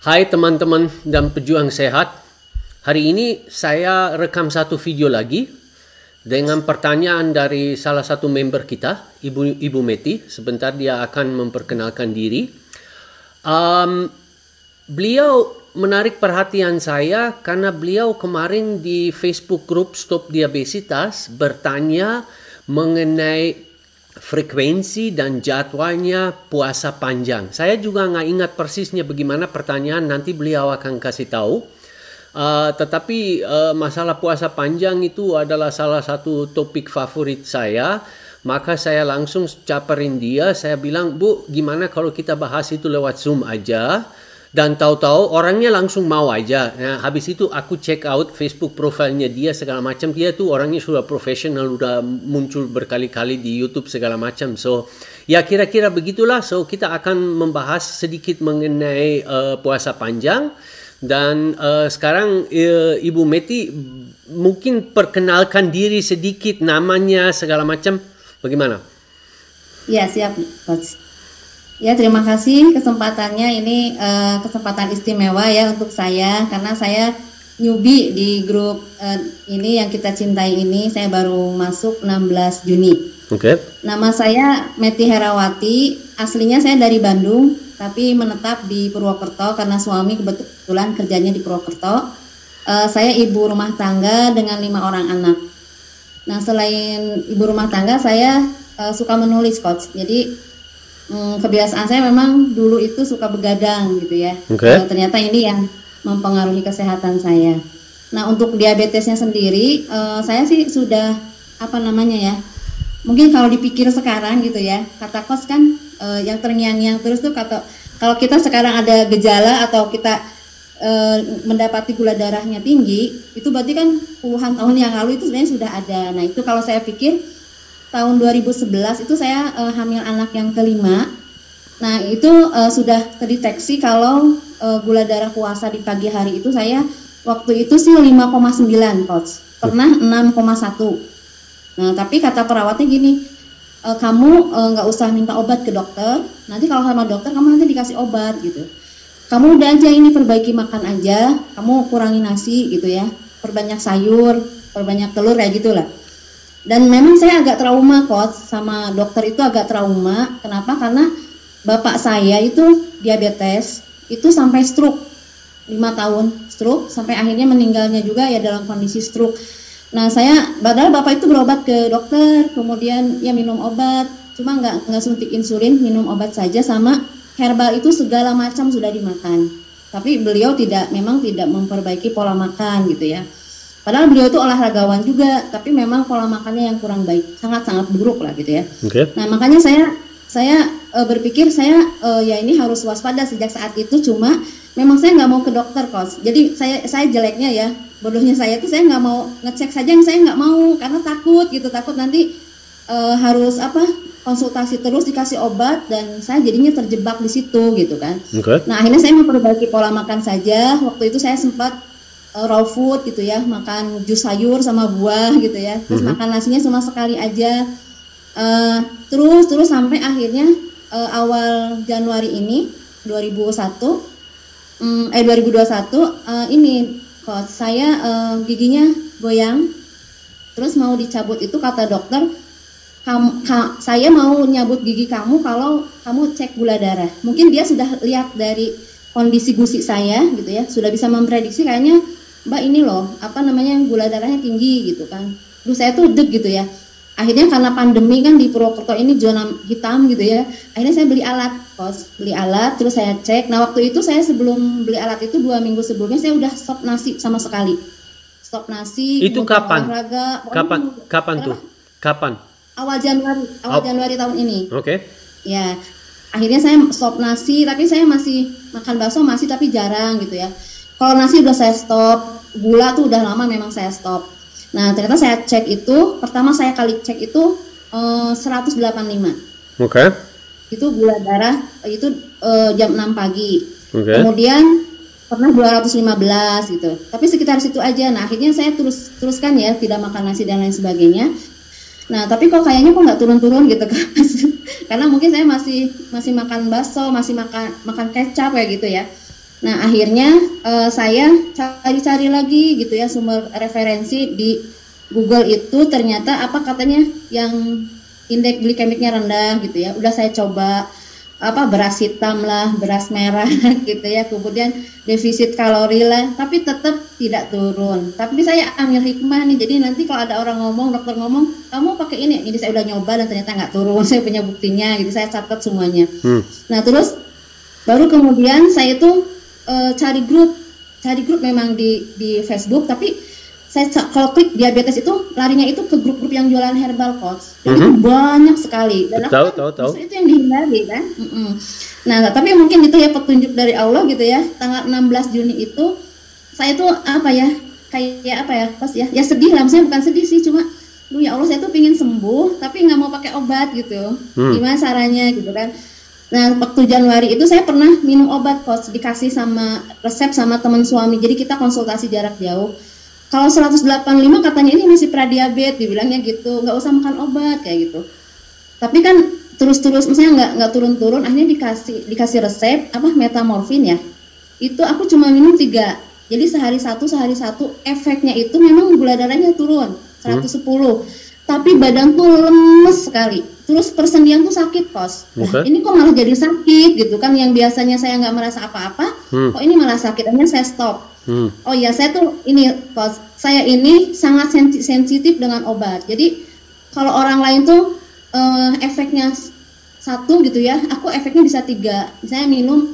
Hai teman-teman dan pejuang sehat. Hari ini saya rekam satu video lagi dengan pertanyaan dari salah satu member kita, Ibu Meti. Sebentar dia akan memperkenalkan diri. Beliau menarik perhatian saya karena beliau kemarin di Facebook group Stop Diabesitas bertanya mengenai frekuensi dan jadwalnya puasa panjang. Saya juga nggak ingat persisnya bagaimana pertanyaan, nanti beliau akan kasih tahu. Tetapi masalah puasa panjang itu adalah salah satu topik favorit saya. Maka saya langsung caparin dia, saya bilang, Bu, gimana kalau kita bahas itu lewat Zoom aja? Dan tahu-tahu orangnya langsung mau aja. Nah, habis itu aku check out Facebook profilnya dia segala macam. Dia tuh orangnya sudah profesional, udah muncul berkali-kali di YouTube segala macam. So, ya kira-kira begitulah. So, kita akan membahas sedikit mengenai puasa panjang. Dan sekarang Ibu Meti mungkin perkenalkan diri sedikit, namanya segala macam. Bagaimana? Ya, siap, Coach. Ya, terima kasih kesempatannya. Ini kesempatan istimewa ya untuk saya, karena saya newbie di grup ini yang kita cintai ini. Saya baru masuk 16 Juni. Oke. Nama saya Meti Herawati. Aslinya saya dari Bandung, tapi menetap di Purwokerto karena suami kebetulan kerjanya di Purwokerto. Saya ibu rumah tangga dengan 5 orang anak. Nah, selain ibu rumah tangga, saya suka menulis, Coach. Jadi kebiasaan saya memang dulu itu suka begadang gitu ya. Ternyata ini yang mempengaruhi kesehatan saya. Nah, untuk diabetesnya sendiri, saya sih sudah mungkin kalau dipikir sekarang gitu ya, kata Coach kan yang terngiang-ngiang terus tuh kalau kita sekarang ada gejala atau kita mendapati gula darahnya tinggi, itu berarti kan puluhan tahun yang lalu itu sebenarnya sudah ada. Nah, itu kalau saya pikir tahun 2011 itu saya hamil anak yang kelima. Nah, itu sudah terdeteksi kalau gula darah puasa di pagi hari itu saya waktu itu sih 5,9, Coach. Pernah 6,1. Nah, tapi kata perawatnya gini, kamu nggak usah minta obat ke dokter. Nanti kalau sama dokter kamu nanti dikasih obat gitu. Kamu udah aja ini perbaiki makan aja, kamu kurangi nasi gitu ya. Perbanyak sayur, perbanyak telur kayak gitulah. Dan memang saya agak trauma, Coach, sama dokter itu agak trauma. Kenapa? Karena bapak saya itu diabetes, itu sampai stroke, 5 tahun stroke, sampai akhirnya meninggalnya juga ya dalam kondisi stroke. Nah, padahal bapak itu berobat ke dokter, kemudian ya minum obat, cuma nggak suntik insulin, minum obat saja, sama herbal itu segala macam sudah dimakan. Tapi beliau memang tidak memperbaiki pola makan gitu ya. Padahal beliau itu olahragawan juga, tapi memang pola makannya yang kurang baik, sangat-sangat buruk lah gitu ya. Nah, makanya saya berpikir ya ini harus waspada sejak saat itu. Cuma memang saya nggak mau ke dokter, Coach. Jadi saya jeleknya ya, bodohnya saya itu saya nggak mau ngecek saja yang saya nggak mau karena takut nanti harus konsultasi terus dikasih obat dan saya jadinya terjebak di situ gitu kan. Nah, akhirnya saya memperbaiki pola makan saja. Waktu itu saya sempat raw food gitu ya, makan jus sayur sama buah gitu ya, terus makan nasinya cuma sekali aja, terus sampai akhirnya awal Januari ini 2021 ini Coach, saya giginya goyang, terus mau dicabut. Itu kata dokter, saya mau nyabut gigi kamu kalau kamu cek gula darah. Mungkin dia sudah lihat dari kondisi gusi saya gitu ya, sudah bisa memprediksi kayaknya Mbak ini loh, gula darahnya tinggi gitu kan. Terus saya tuh deg gitu ya. Akhirnya karena pandemi kan di Purwokerto ini zona hitam gitu ya. Akhirnya saya beli alat, Coach. Beli alat, terus saya cek. Nah, waktu itu saya sebelum beli alat itu 2 minggu sebelumnya saya udah stop nasi sama sekali. Stop nasi. Itu kapan? Olahraga. Kapan tuh? Kapan? Awal Januari tahun ini. Oke. Ya. Akhirnya saya stop nasi, tapi saya masih makan bakso tapi jarang gitu ya. Kalau nasi udah saya stop, gula tuh udah lama memang saya stop. Nah, ternyata saya cek itu, pertama saya kali cek itu 185. Itu gula darah, itu jam 6 pagi. Kemudian pernah 215 gitu. Tapi sekitar situ aja. Nah, akhirnya saya teruskan ya, tidak makan nasi dan lain sebagainya. Nah, tapi kok kayaknya nggak turun-turun gitu kan. Karena mungkin saya masih makan bakso, masih makan kecap kayak gitu ya. Nah, akhirnya saya cari-cari lagi gitu ya sumber referensi di Google itu, ternyata apa katanya yang indeks glikemiknya rendah gitu ya. Udah saya coba beras hitam lah, beras merah gitu ya, kemudian defisit kalori lah, tapi tetap tidak turun. Tapi saya ambil hikmah nih, jadi nanti kalau ada orang ngomong, dokter ngomong, kamu pakai ini, jadi saya udah nyoba dan ternyata nggak turun, saya punya buktinya, gitu saya catat semuanya. Nah terus baru kemudian saya tuh cari grup memang di Facebook, tapi saya kalau klik diabetes itu larinya itu ke grup-grup yang jualan herbal coach, dan itu banyak sekali, dan aku justru itu yang dihindari kan. Nah tapi mungkin itu ya petunjuk dari Allah gitu ya. Tanggal 16 Juni itu saya tuh kayak pas ya sedih lah, maksudnya bukan sedih sih, cuma lu ya Allah saya tuh pingin sembuh tapi nggak mau pakai obat gitu, gimana caranya gitu kan. Nah waktu Januari itu saya pernah minum obat coach, dikasih sama resep sama teman suami, jadi kita konsultasi jarak jauh. Kalau 185 katanya ini masih pradiabetes, dibilangnya gitu, nggak usah makan obat kayak gitu. Tapi kan terus-terus, misalnya nggak turun-turun, akhirnya dikasih resep metamorfin ya. Itu aku cuma minum 3, jadi sehari satu, efeknya itu memang gula darahnya turun 110, tapi badan tuh lemes sekali. Terus persendian tuh sakit kos. Nah, ini kok malah jadi sakit gitu kan? Yang biasanya saya nggak merasa apa-apa, kok ini malah sakit. Akhirnya saya stop. Oh ya, saya tuh ini kos. Saya ini sangat sensitif dengan obat. Jadi kalau orang lain tuh efeknya 1 gitu ya, aku efeknya bisa 3. Misalnya minum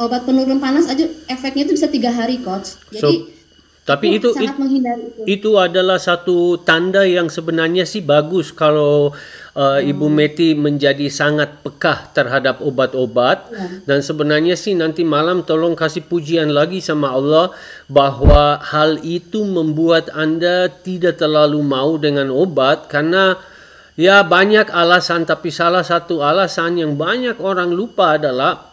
obat penurun panas aja, efeknya itu bisa 3 hari kos. Jadi tapi itu adalah satu tanda yang sebenarnya sih bagus kalau Ibu Meti menjadi sangat peka terhadap obat-obat. Dan sebenarnya sih nanti malam tolong kasih pujian lagi sama Allah bahwa hal itu membuat Anda tidak terlalu mau dengan obat, karena ya banyak alasan, tapi salah satu alasan yang banyak orang lupa adalah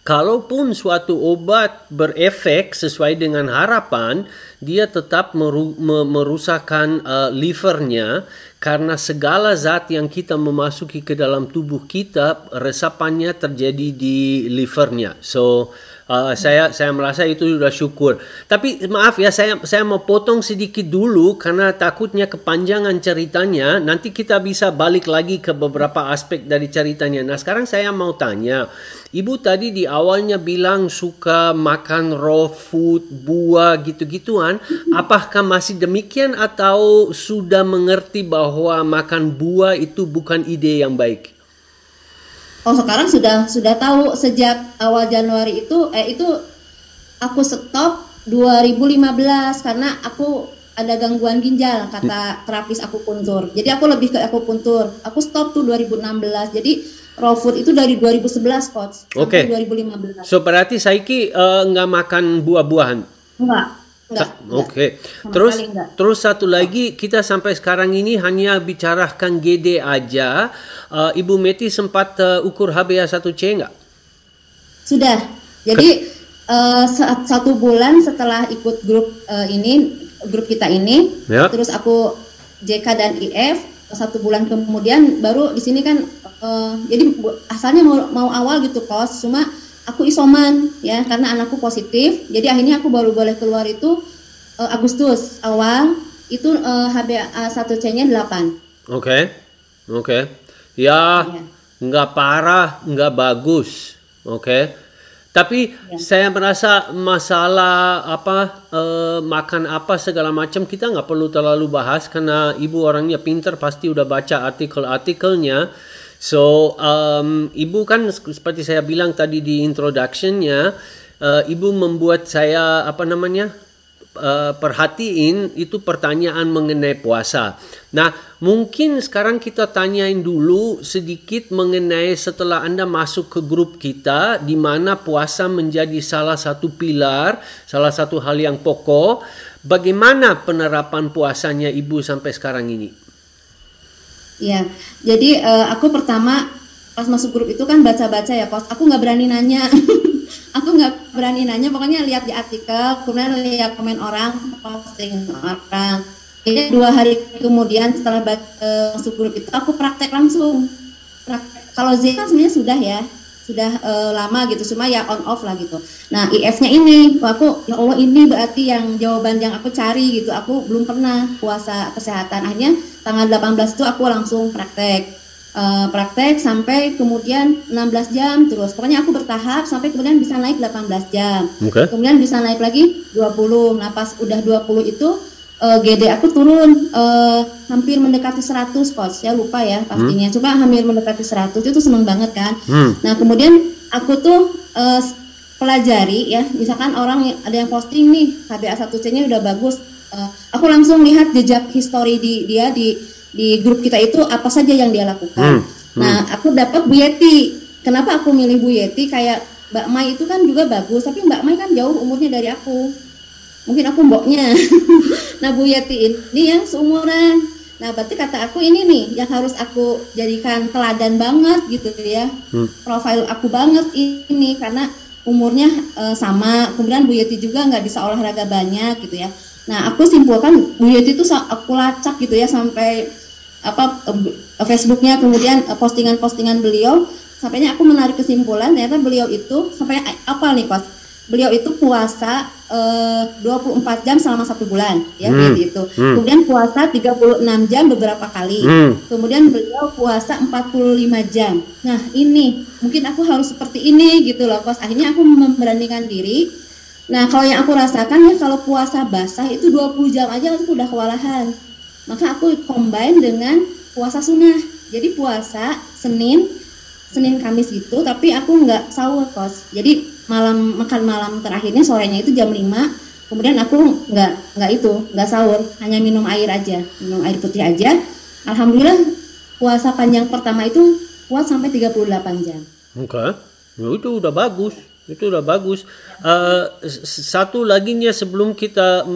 kalaupun suatu obat berefek sesuai dengan harapan, dia tetap merusakkan livernya, karena segala zat yang kita memasuki ke dalam tubuh kita, resapannya terjadi di livernya. So saya merasa itu sudah syukur. Tapi maaf ya, saya mau potong sedikit dulu karena takutnya kepanjangan ceritanya. Nanti kita bisa balik lagi ke beberapa aspek dari ceritanya. Nah sekarang saya mau tanya, Ibu tadi di awalnya bilang suka makan raw food, buah gitu-gituan. Apakah masih demikian atau sudah mengerti bahwa makan buah itu bukan ide yang baik? Oh sekarang sudah tahu. Sejak awal Januari itu aku stop 2015 karena aku ada gangguan ginjal, kata terapis akupuntur. Jadi aku lebih ke akupuntur. Aku stop tuh 2016. Jadi raw food itu dari 2011 coach sampai 2015. So berarti Saiki nggak makan buah-buahan? Enggak. Oke. Terus satu lagi, kita sampai sekarang ini hanya bicarakan GD aja. Ibu Meti sempat ukur HbA1c nggak? Sudah. Jadi 1 bulan setelah ikut grup kita ini, terus aku JK dan IF, 1 bulan kemudian baru di sini kan. Jadi asalnya mau awal gitu kos, cuma aku isoman ya karena anakku positif. Jadi akhirnya aku baru boleh keluar itu Agustus awal itu HbA1c-nya 8. Oke. Ya, nggak parah, nggak bagus. Oke. Tapi saya merasa masalah makan apa segala macam kita nggak perlu terlalu bahas karena Ibu orangnya pintar, pasti udah baca artikel-artikelnya. So, Ibu kan seperti saya bilang tadi di introduction-nya, Ibu membuat saya perhatiin itu pertanyaan mengenai puasa. Nah, mungkin sekarang kita tanyain dulu sedikit mengenai setelah Anda masuk ke grup kita, di mana puasa menjadi salah satu pilar, salah satu hal yang pokok. Bagaimana penerapan puasanya Ibu sampai sekarang ini? Ya, jadi aku pertama pas masuk grup itu kan baca-baca ya, Kos. Aku nggak berani nanya. Pokoknya lihat di artikel, kemudian lihat komen orang, posting orang. Jadi 2 hari kemudian setelah masuk grup itu aku praktek langsung. Kalau Z kan sebenarnya sudah ya, sudah lama gitu, cuma ya on off lah gitu. Nah IF-nya ini, aku ya Allah ini berarti yang jawaban yang aku cari gitu. Aku belum pernah puasa kesehatan. Akhirnya tanggal 18 itu aku langsung praktek sampai kemudian 16 jam terus. Pokoknya aku bertahap sampai kemudian bisa naik 18 jam. Okay. Kemudian bisa naik lagi 20. Nah pas udah 20 itu GD aku turun hampir mendekati 100 coach, ya lupa ya pastinya. Coba hampir mendekati 100 itu seneng banget kan. Nah kemudian aku tuh pelajari ya, misalkan orang ada yang posting nih HbA1c-nya udah bagus, aku langsung lihat jejak history dia di grup kita itu apa saja yang dia lakukan. Nah aku dapat Bu Yeti. Kenapa aku milih Bu Yeti? Kayak Mbak Mai itu kan juga bagus, tapi Mbak Mai kan jauh umurnya dari aku. Mungkin aku mboknya. Nah Bu Yeti ini yang seumuran. Nah berarti kata aku ini nih yang harus aku jadikan teladan banget gitu ya. Profil aku banget ini karena umurnya sama. Kemudian Bu Yeti juga nggak bisa olahraga banyak gitu ya. Nah aku simpulkan Bu Yeti itu aku lacak gitu ya sampai Facebooknya, kemudian postingan-postingan beliau. Sampainya aku menarik kesimpulan ternyata beliau itu sampai apa nih Coach? Beliau itu puasa 24 jam selama 1 bulan ya itu. Kemudian puasa 36 jam beberapa kali. Kemudian beliau puasa 45 jam. Nah, ini mungkin aku harus seperti ini gitu loh, Kos. Akhirnya aku memberanikan diri. Nah, kalau yang aku rasakan ya kalau puasa basah itu 20 jam aja aku udah kewalahan. Maka aku combine dengan puasa sunnah. Jadi puasa Senin Kamis gitu, tapi aku nggak sahur, Kos. Jadi makan malam terakhirnya sorenya itu jam 5, kemudian aku nggak sahur, hanya minum air putih aja. Alhamdulillah puasa panjang pertama itu kuat sampai 38 jam. Oke, itu udah bagus. Satu laginya sebelum kita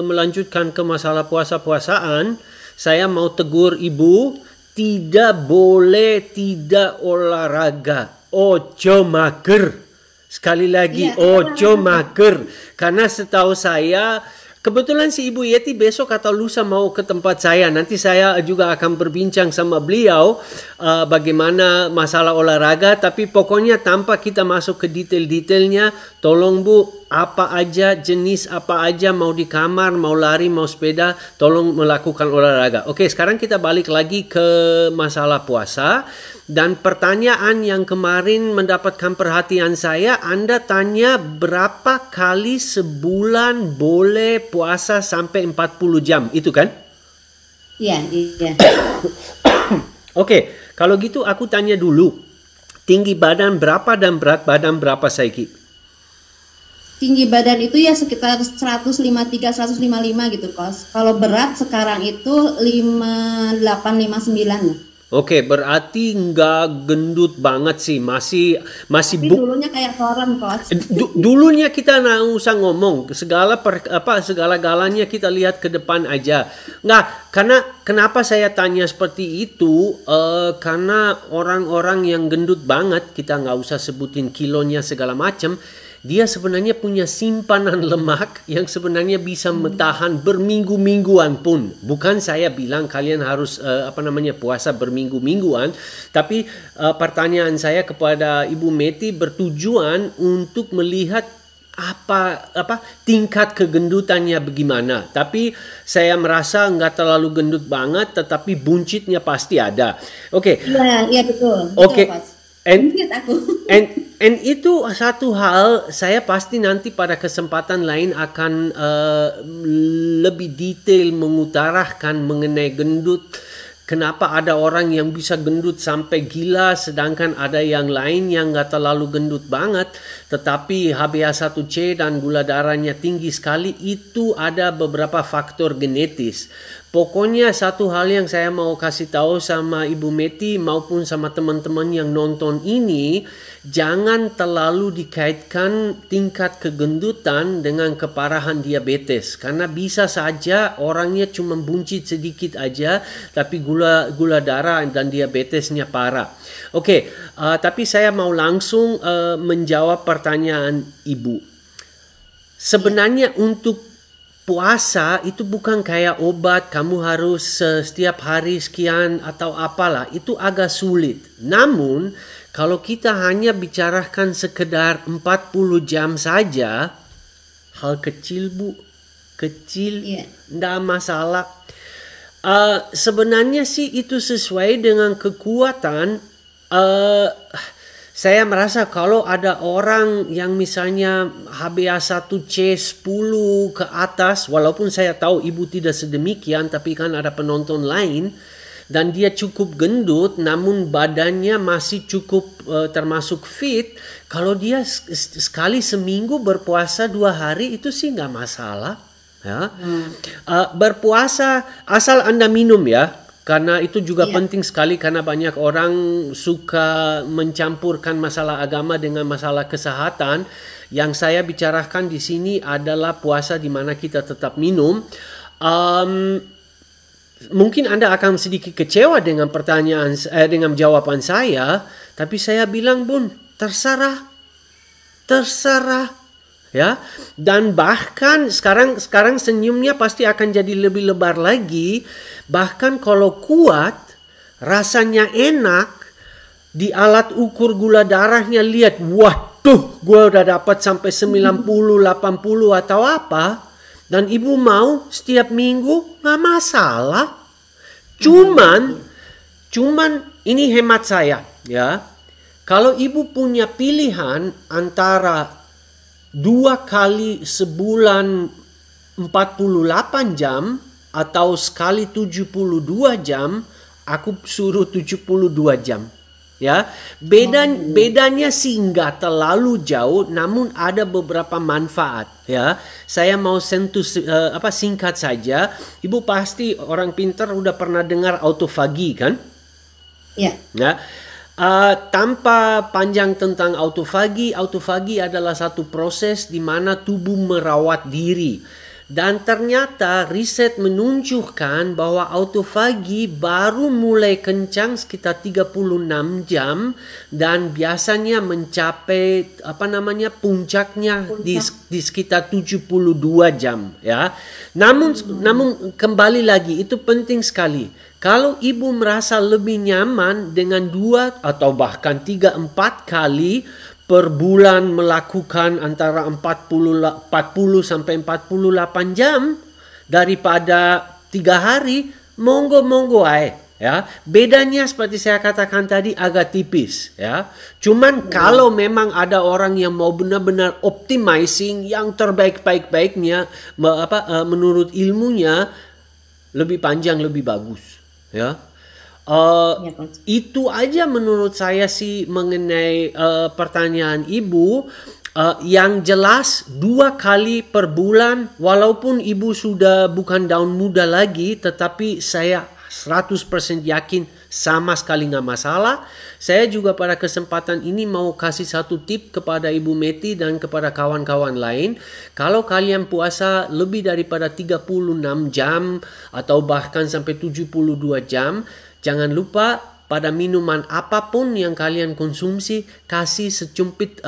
melanjutkan ke masalah puasaan, saya mau tegur Ibu, tidak boleh tidak olahraga, ojo mager. Sekali lagi, ojo mager. Karena setahu saya, kebetulan si Ibu Yeti besok atau lusa mau ke tempat saya. Nanti saya juga akan berbincang sama beliau bagaimana masalah olahraga. Tapi pokoknya tanpa kita masuk ke detail-detailnya, tolong Bu, jenis apa aja, mau di kamar, mau lari, mau sepeda, tolong melakukan olahraga. Oke, sekarang kita balik lagi ke masalah puasa. Dan pertanyaan yang kemarin mendapatkan perhatian saya, Anda tanya berapa kali sebulan boleh puasa sampai 40 jam, itu kan? Iya. Oke, kalau gitu aku tanya dulu, tinggi badan berapa dan berat badan berapa, Saiki? Tinggi badan itu ya sekitar 153-155 gitu, Kos. Kalau berat sekarang itu 58-59. Oke, berarti nggak gendut banget sih, masih tapi dulunya kayak koran, Coach. Dulunya kita nggak usah ngomong, segala-galanya kita lihat ke depan aja. Nggak, karena kenapa saya tanya seperti itu? Karena orang-orang yang gendut banget, kita nggak usah sebutin kilonya segala macam. Dia sebenarnya punya simpanan lemak yang sebenarnya bisa bertahan berminggu-mingguan pun. Bukan saya bilang kalian harus puasa berminggu-mingguan, tapi pertanyaan saya kepada Ibu Meti bertujuan untuk melihat tingkat kegendutannya bagaimana. Tapi saya merasa nggak terlalu gendut banget, tetapi buncitnya pasti ada. Oke. Iya betul. Oke. And itu satu hal, saya pasti nanti pada kesempatan lain akan lebih detail mengutarakan mengenai gendut. Kenapa ada orang yang bisa gendut sampai gila, sedangkan ada yang lain yang nggak terlalu gendut banget, tetapi HbA1c dan gula darahnya tinggi sekali. Itu ada beberapa faktor genetis. Pokoknya satu hal yang saya mau kasih tahu sama Ibu Meti maupun sama teman-teman yang nonton ini, jangan terlalu dikaitkan tingkat kegendutan dengan keparahan diabetes. Karena bisa saja orangnya cuma buncit sedikit aja, tapi gula darah dan diabetesnya parah. Oke, tapi saya mau langsung menjawab pertanyaan Ibu. Sebenarnya untuk puasa itu bukan kayak obat, kamu harus setiap hari sekian atau apalah, itu agak sulit. Namun kalau kita hanya bicarakan sekedar 40 jam saja, hal kecil Bu, kecil, enggak masalah. Sebenarnya sih itu sesuai dengan kekuatan. Saya merasa kalau ada orang yang misalnya HbA1c 10 ke atas, walaupun saya tahu ibu tidak sedemikian, tapi kan ada penonton lain, dan dia cukup gendut, namun badannya masih cukup termasuk fit, kalau dia sekali seminggu berpuasa 2 hari, itu sih nggak masalah. Ya. Berpuasa asal Anda minum ya. Karena itu juga penting sekali, karena banyak orang suka mencampurkan masalah agama dengan masalah kesehatan. Yang saya bicarakan di sini adalah puasa di mana kita tetap minum. Mungkin Anda akan sedikit kecewa dengan dengan jawaban saya, tapi saya bilang Bun, terserah. Ya, dan bahkan sekarang senyumnya pasti akan jadi lebih lebar lagi. Bahkan kalau kuat, rasanya enak, di alat ukur gula darahnya lihat, waduh, gue udah dapat sampai 90, 80 atau apa, dan ibu mau setiap minggu, nggak masalah. Cuman ini hemat saya, ya. Kalau ibu punya pilihan antara 2 kali sebulan 48 jam atau sekali 72 jam, aku suruh 72 jam. Ya, bedanya sih nggak terlalu jauh, namun ada beberapa manfaat. Ya, saya mau sentuh singkat saja. Ibu pasti orang pintar udah pernah dengar autofagi kan? Ya. Ya. Tanpa panjang tentang autofagi adalah satu proses di mana tubuh merawat diri. Dan ternyata riset menunjukkan bahwa autofagi baru mulai kencang sekitar 36 jam dan biasanya mencapai puncaknya di sekitar 72 jam ya. Namun kembali lagi itu penting sekali. Kalau ibu merasa lebih nyaman dengan 2 atau bahkan 3-4 kali per bulan melakukan antara 40 sampai 48 jam daripada 3 hari, monggo ya. Bedanya seperti saya katakan tadi agak tipis ya. Cuman kalau memang ada orang yang mau benar-benar optimizing yang terbaik-baiknya menurut ilmunya, lebih panjang lebih bagus. Ya, itu aja menurut saya sih mengenai pertanyaan ibu. Yang jelas 2 kali per bulan, walaupun ibu sudah bukan daun muda lagi, tetapi saya 100% yakin sama sekali nggak masalah. Saya juga pada kesempatan ini mau kasih satu tip kepada Ibu Meti dan kepada kawan-kawan lain. Kalau kalian puasa lebih daripada 36 jam atau bahkan sampai 72 jam, jangan lupa pada minuman apapun yang kalian konsumsi kasih sejumput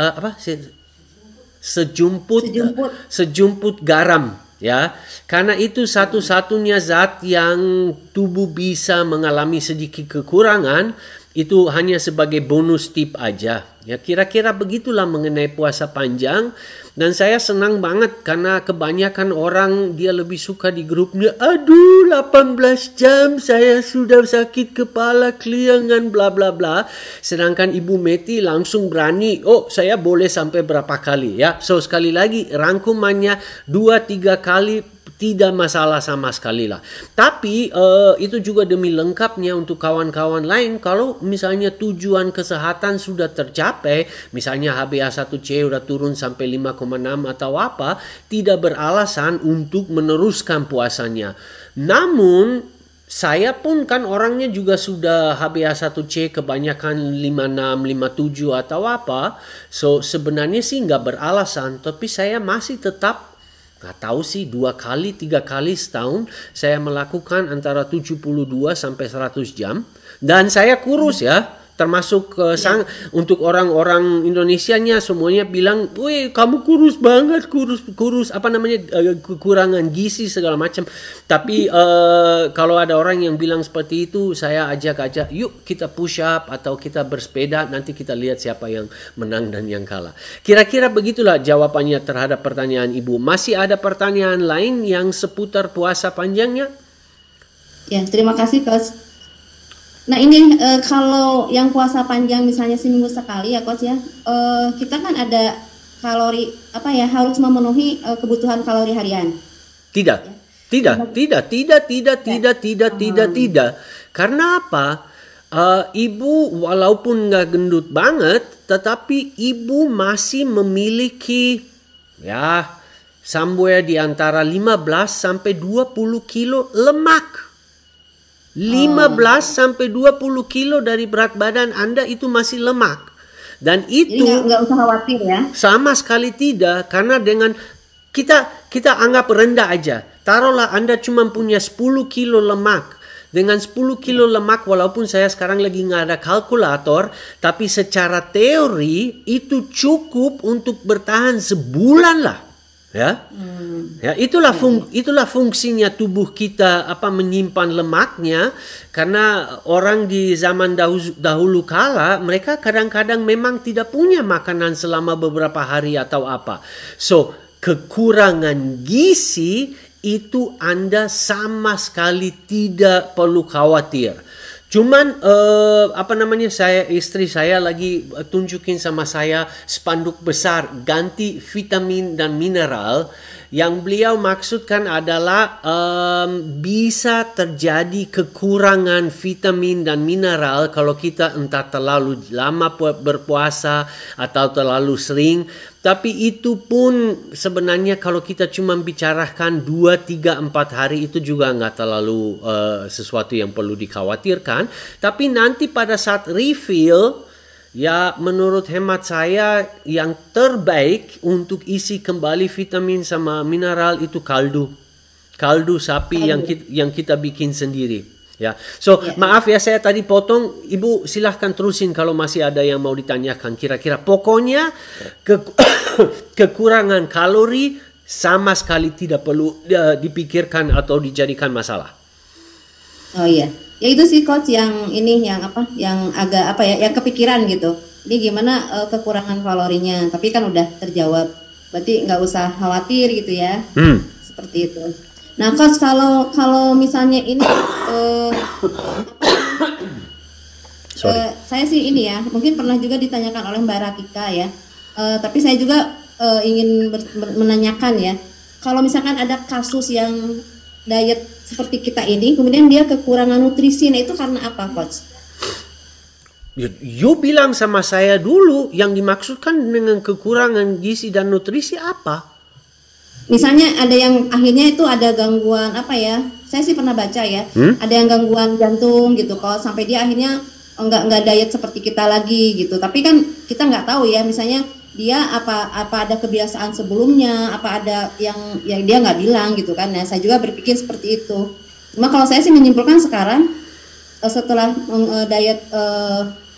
garam. Ya, karena itu satu-satunya zat yang tubuh bisa mengalami sedikit kekurangan. Itu hanya sebagai bonus tip aja. Ya, kira-kira begitulah mengenai puasa panjang. Dan saya senang banget karena kebanyakan orang dia lebih suka di grupnya, aduh 18 jam saya sudah sakit kepala, keliangan, bla bla bla. Sedangkan Ibu Meti langsung berani, oh saya boleh sampai berapa kali ya. So sekali lagi rangkumannya 2-3 kali tidak masalah sama sekali lah. Tapi itu juga demi lengkapnya untuk kawan-kawan lain. Kalau misalnya tujuan kesehatan sudah tercapai, misalnya HbA1c udah turun sampai 5,6 atau apa, tidak beralasan untuk meneruskan puasanya. Namun saya pun kan orangnya juga sudah HbA1c kebanyakan 56, 57 atau apa. So sebenarnya sih nggak beralasan. Tapi saya masih tetap nggak tahu sih 2 kali 3 kali setahun saya melakukan antara 72 sampai 100 jam dan saya kurus ya. termasuk untuk orang-orang Indonesianya semuanya bilang, "Woi, kamu kurus banget, kurus apa namanya kekurangan gizi segala macam." Tapi kalau ada orang yang bilang seperti itu, saya ajak, yuk kita push up atau kita bersepeda, nanti kita lihat siapa yang menang dan yang kalah. Kira-kira begitulah jawabannya terhadap pertanyaan Ibu. Masih ada pertanyaan lain yang seputar puasa panjangnya? Ya, terima kasih Coach. Nah ini kalau yang puasa panjang misalnya seminggu sekali ya Coach ya, kita kan ada kalori apa ya, harus memenuhi kebutuhan kalori harian. Tidak. Karena apa? Ibu walaupun nggak gendut banget, tetapi ibu masih memiliki ya somewhere di antara 15 sampai 20 kilo lemak. 15 sampai 20 kilo dari berat badan Anda itu masih lemak. Dan itu nggak usah khawatir ya. Sama sekali tidak, karena dengan kita anggap rendah aja. Taruhlah Anda cuma punya 10 kilo lemak. Dengan 10 kilo lemak, walaupun saya sekarang lagi nggak ada kalkulator, tapi secara teori itu cukup untuk bertahan sebulan lah. Ya, itulah fungsinya tubuh kita menyimpan lemaknya, karena orang di zaman dahulu kala mereka kadang-kadang memang tidak punya makanan selama beberapa hari atau apa. So kekurangan gizi itu Anda sama sekali tidak perlu khawatir. Cuman istri saya lagi tunjukin sama saya spanduk besar ganti vitamin dan mineral. Yang beliau maksudkan adalah bisa terjadi kekurangan vitamin dan mineral kalau kita entah terlalu lama berpuasa atau terlalu sering. Tapi itu pun sebenarnya kalau kita cuma bicarakan 2, 3, 4 hari itu juga nggak terlalu sesuatu yang perlu dikhawatirkan. Tapi nanti pada saat refill, ya menurut hemat saya yang terbaik untuk isi kembali vitamin sama mineral itu kaldu sapi yang kita bikin sendiri. Ya, maaf ya saya tadi potong. Ibu silahkan terusin kalau masih ada yang mau ditanyakan. Kira-kira pokoknya kekurangan kalori sama sekali tidak perlu dipikirkan atau dijadikan masalah. Oh iya, ya itu sih Coach yang agak yang kepikiran gitu. Ini gimana kekurangan kalorinya? Tapi kan udah terjawab. Berarti nggak usah khawatir gitu ya. Seperti itu. Nah, Coach, kalau misalnya ini saya sih ini ya, mungkin pernah juga ditanyakan oleh Mbak Ratika ya. Tapi saya juga ingin menanyakan ya, kalau misalkan ada kasus yang diet seperti kita ini, kemudian dia kekurangan nutrisi, nah itu karena apa, Coach? You bilang sama saya dulu yang dimaksudkan dengan kekurangan gizi dan nutrisi apa? Misalnya ada yang akhirnya itu ada gangguan saya sih pernah baca ya, ada yang gangguan jantung gitu, kalau sampai dia akhirnya nggak diet seperti kita lagi gitu. Tapi kan kita nggak tahu ya, misalnya dia apa ada kebiasaan sebelumnya, apa ada yang dia nggak bilang gitu kan. Nah saya juga berpikir seperti itu. Cuma kalau saya sih menyimpulkan sekarang setelah diet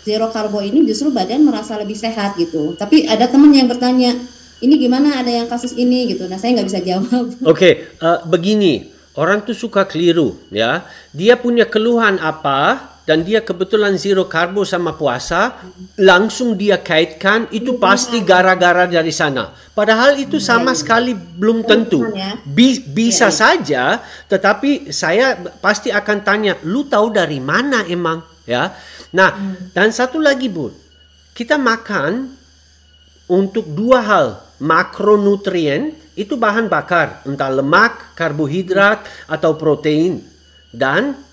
zero karbo ini justru badan merasa lebih sehat gitu. Tapi ada teman yang bertanya, ini gimana ada yang kasus ini gitu. Nah saya nggak bisa jawab. Oke, begini, orang tuh suka keliru ya. Dia punya keluhan apa dan dia kebetulan zero karbo sama puasa, langsung dia kaitkan itu pasti gara-gara dari sana. Padahal itu sama sekali belum tentu. Bisa saja, tetapi saya pasti akan tanya, lu tahu dari mana emang ya? Nah, dan satu lagi Bu, kita makan untuk dua hal. Makronutrien itu bahan bakar, entah lemak, karbohidrat, atau protein. Dan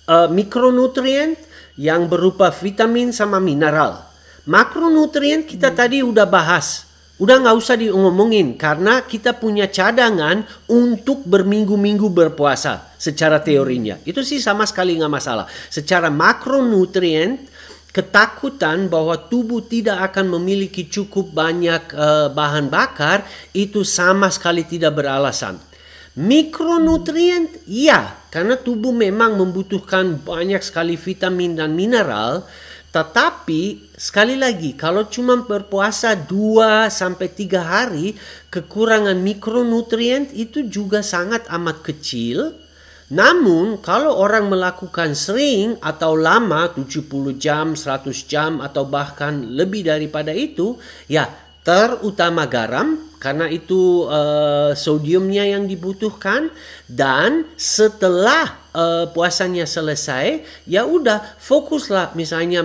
mikronutrien yang berupa vitamin sama mineral. Makronutrien kita tadi udah bahas. Udah nggak usah diomongin karena kita punya cadangan untuk berminggu-minggu berpuasa secara teorinya. Itu sih sama sekali nggak masalah. Secara makronutrien, ketakutan bahwa tubuh tidak akan memiliki cukup banyak bahan bakar itu sama sekali tidak beralasan. Mikronutrien, ya, karena tubuh memang membutuhkan banyak sekali vitamin dan mineral. Tetapi sekali lagi, kalau cuma berpuasa 2 sampai 3 hari, kekurangan mikronutrien itu juga sangat amat kecil. Namun kalau orang melakukan sering atau lama, 70 jam, 100 jam atau bahkan lebih daripada itu, ya terutama garam, karena itu sodiumnya yang dibutuhkan. Dan setelah puasanya selesai, ya udah fokuslah misalnya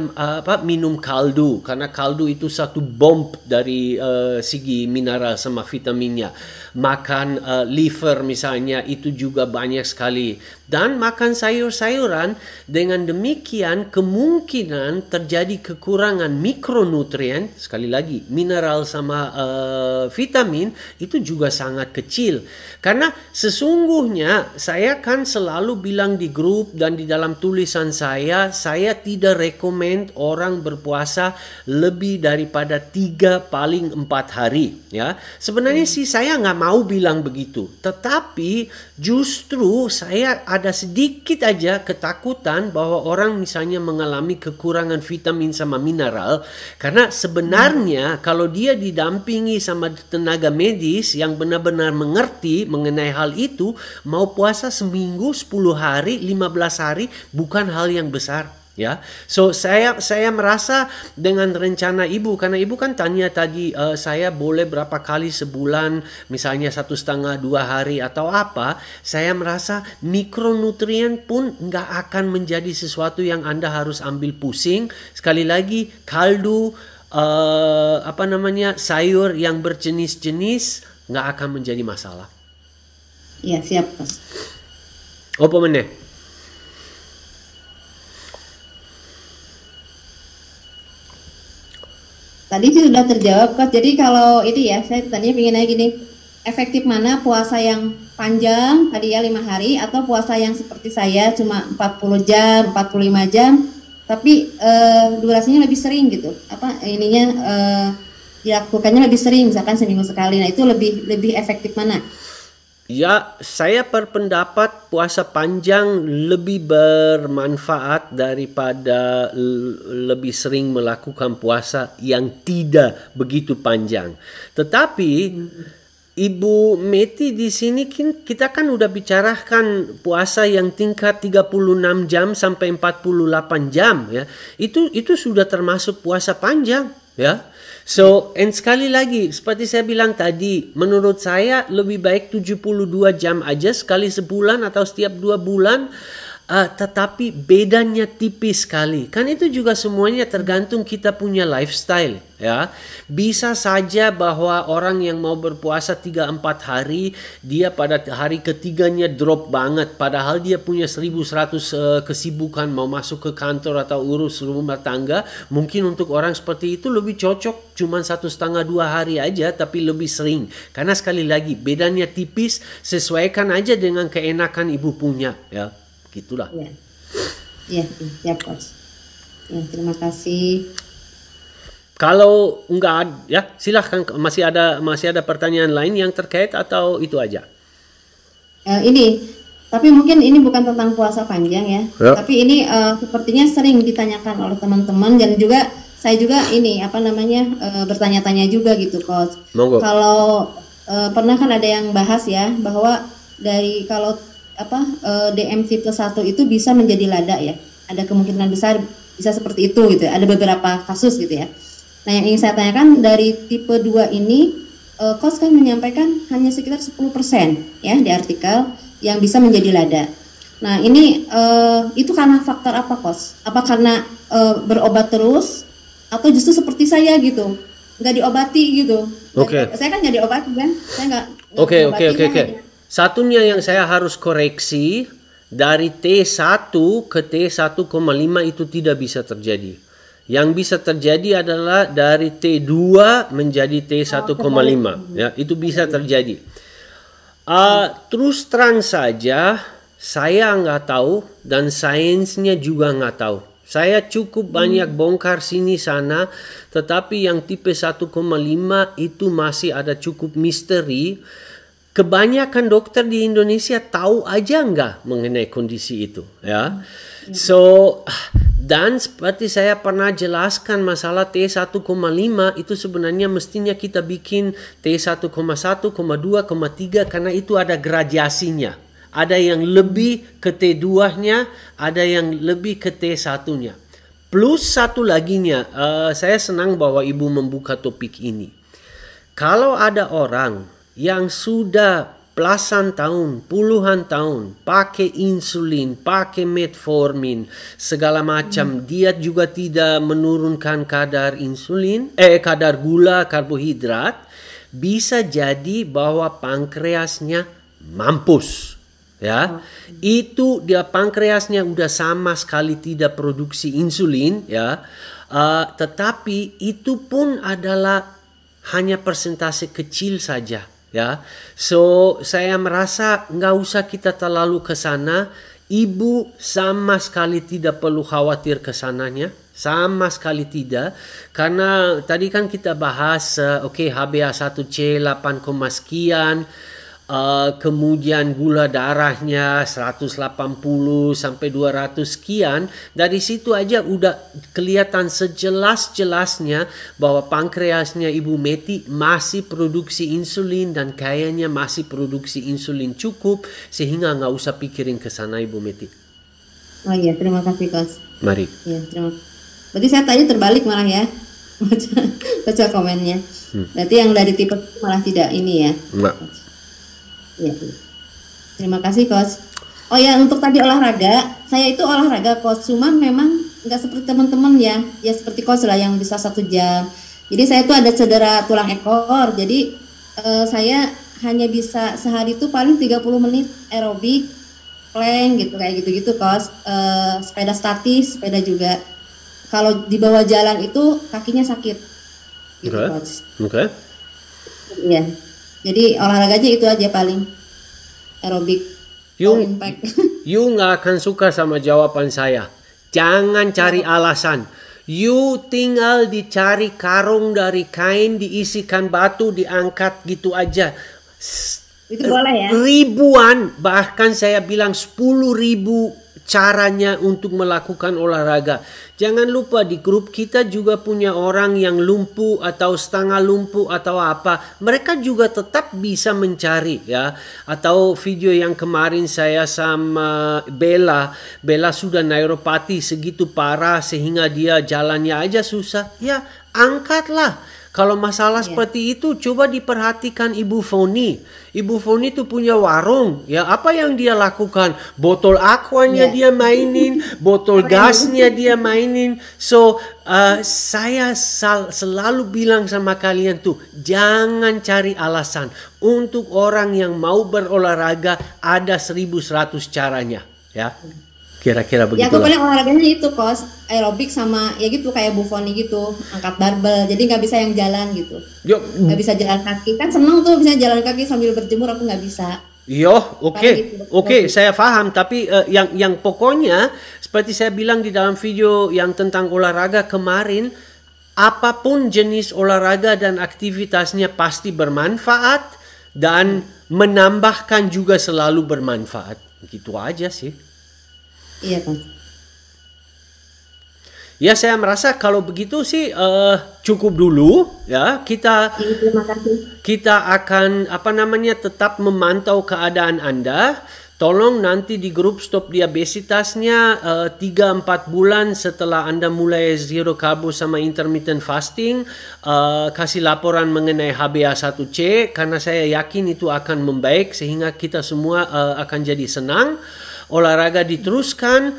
minum kaldu, karena kaldu itu satu bom dari segi mineral sama vitaminnya. Makan liver misalnya, itu juga banyak sekali. Dan makan sayur-sayuran. Dengan demikian kemungkinan terjadi kekurangan mikronutrien, sekali lagi mineral sama vitamin, itu juga sangat kecil. Karena sesungguhnya saya kan selalu bilang di grup dan di dalam tulisan saya tidak rekomend orang berpuasa lebih daripada 3 paling 4 hari. Ya, sebenarnya sih saya nggak mau bilang begitu, tetapi justru saya ada sedikit aja ketakutan bahwa orang misalnya mengalami kekurangan vitamin sama mineral, karena sebenarnya kalau dia didampingi sama tenaga medis yang benar-benar mengerti mengenai hal itu, mau puasa seminggu, 10 hari, 15 hari bukan hal yang besar. Ya, so saya merasa dengan rencana ibu, karena ibu kan tanya tadi saya boleh berapa kali sebulan, misalnya 1,5-2 hari atau apa, saya merasa mikronutrien pun nggak akan menjadi sesuatu yang Anda harus ambil pusing. Sekali lagi, kaldu, sayur yang berjenis-jenis nggak akan menjadi masalah. Iya, siap, Coach. Apa meneh? Tadi sih sudah terjawab, Coach. Jadi kalau itu ya, saya tadinya pengen nanya gini, efektif mana puasa yang panjang tadi ya 5 hari atau puasa yang seperti saya cuma 40 jam, 45 jam, tapi durasinya lebih sering gitu. Dilakukannya lebih sering, misalkan seminggu sekali. Nah, itu lebih efektif mana? Ya, saya berpendapat puasa panjang lebih bermanfaat daripada lebih sering melakukan puasa yang tidak begitu panjang. Tetapi Ibu Meti di sini kita kan udah bicarakan puasa yang tingkat 36 jam sampai 48 jam ya. Itu sudah termasuk puasa panjang ya. So, and sekali lagi, seperti saya bilang tadi, menurut saya lebih baik 72 jam aja sekali sebulan atau setiap 2 bulan. Tetapi bedanya tipis sekali. Kan itu juga semuanya tergantung kita punya lifestyle. Ya, bisa saja bahwa orang yang mau berpuasa 3-4 hari, dia pada hari ketiganya drop banget. Padahal dia punya 1100 kesibukan, mau masuk ke kantor atau urus rumah tangga. Mungkin untuk orang seperti itu lebih cocok cuma 1,5-2 hari aja, tapi lebih sering. Karena sekali lagi, bedanya tipis, sesuaikan aja dengan keenakan ibu punya. Ya, gitulah. Ya, Coach. Ya, terima kasih. Kalau enggak ya, silahkan, masih ada pertanyaan lain yang terkait atau itu aja? Tapi mungkin ini bukan tentang puasa panjang ya. Tapi ini sepertinya sering ditanyakan oleh teman-teman dan juga saya juga bertanya-tanya juga gitu, Coach. Kalau pernah kan ada yang bahas ya bahwa dari kalau DMC plus 1 itu bisa menjadi lada ya. Ada kemungkinan besar bisa seperti itu gitu ya. Ada beberapa kasus gitu ya. Nah, yang ingin saya tanyakan dari tipe 2 ini, Coach kan menyampaikan hanya sekitar 10% ya di artikel yang bisa menjadi lada. Nah, ini itu karena faktor apa, Coach? Apa karena berobat terus atau justru seperti saya gitu, nggak diobati gitu? Oke. Saya kan nggak diobati kan? Saya nggak. Oke. Satunya yang saya harus koreksi, dari T1 ke T1,5 itu tidak bisa terjadi. Yang bisa terjadi adalah dari T2 menjadi T1,5. Ya, itu bisa terjadi. Terus terang saja, saya nggak tahu dan sainsnya juga nggak tahu. Saya cukup banyak bongkar sini sana, tetapi yang tipe 1,5 itu masih ada cukup misteri. Kebanyakan dokter di Indonesia tahu aja nggak mengenai kondisi itu, ya. So, Dan seperti saya pernah jelaskan masalah T1,5 itu sebenarnya mestinya kita bikin T1,1, 2,3 karena itu ada gradasinya. Ada yang lebih ke T2-nya, ada yang lebih ke T1-nya. Plus satu laginya, saya senang bahwa Ibu membuka topik ini. Kalau ada orang yang sudah belasan tahun, puluhan tahun pakai insulin, pakai metformin, segala macam, dia juga tidak menurunkan kadar insulin, kadar gula, karbohidrat, bisa jadi bahwa pankreasnya mampus. Ya, itu dia pankreasnya udah sama sekali tidak produksi insulin, ya. Tetapi itu pun adalah hanya persentase kecil saja, ya. So saya merasa nggak usah kita terlalu ke sana. Ibu sama sekali tidak perlu khawatir ke sananya, sama sekali tidak, karena tadi kan kita bahas, HbA1c 8, sekian. Kemudian gula darahnya 180 sampai 200 sekian. Dari situ aja udah kelihatan sejelas-jelasnya bahwa pankreasnya Ibu Meti masih produksi insulin dan kayaknya masih produksi insulin cukup, sehingga nggak usah pikirin ke sana Ibu Meti. Oh iya, terima kasih Coach. Mari. Iya, terima kasih. Berarti saya tadi terbalik malah ya. Baca komennya. Berarti yang dari tipe malah tidak ini ya. Enggak. Ya, terima kasih Coach. Oh ya, untuk tadi olahraga, saya itu olahraga Coach, cuman memang nggak seperti teman-teman ya seperti Coach lah yang bisa 1 jam. Jadi saya tuh ada cedera tulang ekor, jadi saya hanya bisa sehari itu paling 30 menit aerobik, plank gitu, kayak gitu-gitu Coach. Sepeda statis, sepeda juga. Kalau di bawah jalan itu kakinya sakit, gitu Coach. Oke. Iya. Jadi olahraganya itu aja paling aerobik. You nggak akan suka sama jawaban saya. Jangan cari alasan. You tinggal dicari karung dari kain, diisikan batu, diangkat gitu aja. Itu boleh ya? Ribuan, bahkan saya bilang 10.000 caranya untuk melakukan olahraga. Jangan lupa di grup kita juga punya orang yang lumpuh atau setengah lumpuh atau apa. Mereka juga tetap bisa mencari, ya. Atau video yang kemarin saya sama Bella sudah neuropati segitu parah sehingga dia jalannya aja susah. Ya, angkatlah. Kalau masalah seperti itu, coba diperhatikan Ibu Foni. Ibu Foni itu punya warung. Ya, apa yang dia lakukan? Botol aquanya dia mainin, botol gasnya dia mainin. So, saya selalu bilang sama kalian tuh, jangan cari alasan. Untuk orang yang mau berolahraga, ada 1100 caranya. Ya. Kira-kira begitu. Ya, aku paling olahraganya itu Coach, aerobik sama ya gitu kayak Bu Foni gitu, angkat barbel. Jadi nggak bisa yang jalan gitu. Nggak bisa jalan kaki. Kan seneng tuh bisa jalan kaki sambil berjemur, aku nggak bisa. Oke, saya paham. Tapi yang pokoknya seperti saya bilang di dalam video yang tentang olahraga kemarin, apapun jenis olahraga dan aktivitasnya pasti bermanfaat dan menambahkan juga selalu bermanfaat. Gitu aja sih. Iya kan. Ya, saya merasa kalau begitu sih cukup dulu ya. Kita akan tetap memantau keadaan Anda. Tolong nanti di grup Stop Diabesitasnya 3-4 bulan setelah Anda mulai zero carbo sama intermittent fasting, kasih laporan mengenai HbA1c karena saya yakin itu akan membaik sehingga kita semua akan jadi senang. Olahraga diteruskan,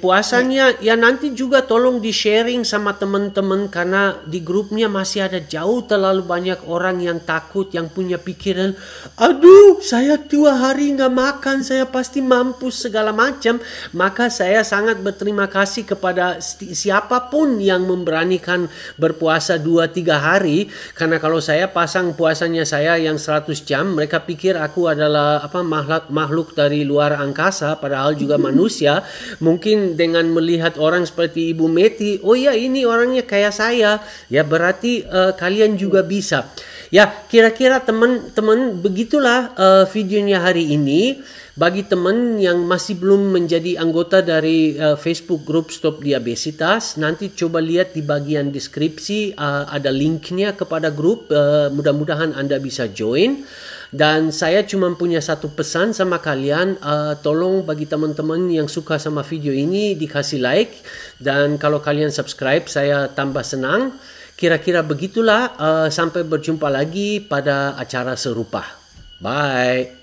puasanya ya nanti juga tolong di-sharing sama teman-teman karena di grupnya masih ada jauh terlalu banyak orang yang takut, yang punya pikiran, aduh saya 2 hari nggak makan, saya pasti mampus segala macam. Maka saya sangat berterima kasih kepada siapapun yang memberanikan berpuasa 2-3 hari, karena kalau saya pasang puasanya saya yang 100 jam, mereka pikir aku adalah makhluk dari luar angkasa, padahal juga manusia. mungkin dengan melihat orang seperti Ibu Meti, oh ya ini orangnya kayak saya, ya berarti kalian juga bisa. Ya, kira-kira teman-teman begitulah videonya hari ini. Bagi teman yang masih belum menjadi anggota dari Facebook Group Stop Diabesitas, nanti coba lihat di bagian deskripsi ada linknya kepada grup. Mudah-mudahan Anda bisa join. Dan saya cuma punya satu pesan sama kalian, tolong bagi teman-teman yang suka sama video ini dikasih like, dan kalau kalian subscribe saya tambah senang. Kira-kira begitulah, sampai berjumpa lagi pada acara serupa. Bye.